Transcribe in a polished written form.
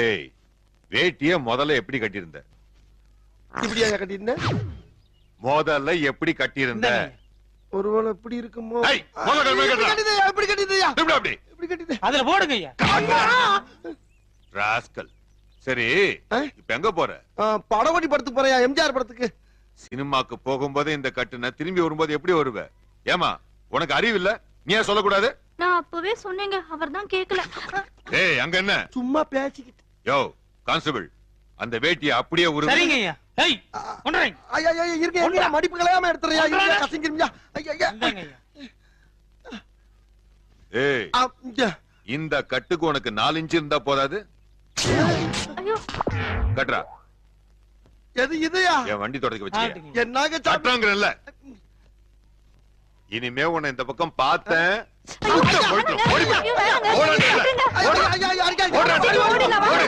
ஏய், வேட்டிய முதல்ல எப்படி கட்டியிருந்த? இப்படியா கட்டிருந்த? முதல்ல எப்படி கட்டியிருந்த? ஒருவேளை எப்படி இருக்குமோ? ஏய், முதல்ல கட்டுடா. எப்படி கட்டிதயா? எப்படி கட்டிதயா? இப்படி அப்படி. எப்படி கட்டித? அதுல போடுங்க ஐயா. ராஸ்கல். சரி, ஆ? இப்ப எங்க போற? படகோட்டி படத்துக்கு போறியா? எம்ஜிஆர் படத்துக்கு. சினிமாக்கு போகும்போது இந்த கட்டுன, திரும்பி வரும்போது எப்படி வருவ? ஏமா, உனக்கு அறிவு இல்ல? நீ ஏன் சொல்லக்கூடாது? நான் அப்பவே சொன்னேங்க, அவர்தான் கேக்கல. ஏய், அங்க என்ன? சும்மா பேசிக்கிட்டு. யோ கான்ஸ்டபிள், அந்த வேட்டிய அப்படியே சரிங்க ஐயா. ஏய், கொண்டுறேன். ஐயா இருங்க மடிப்பு கலையாம எடுத்துறியா? இருங்க கசங்கிருமியா. ஐயா இந்தாங்க ஐயா. ஏய், இந்த கட்டுக்கு உனக்கு 4 இன்ச் இருந்தா போதாது? ஐயோ, கட்டுறா. எது இதுயா? என் வண்டி தொடக்க வச்சு ஆட்டுங்க. என்னாக கட்டுறாங்கல்ல. இனிமே உன்னை இந்த பக்கம் பார்த்தேன். ஐயோ, வேணாங்க. ஐயோ, வேணாங்க. ஓடாதே. விட்டுருங்க. ஐயா ஓடாதே. ஓடிடலாம், வாங்க.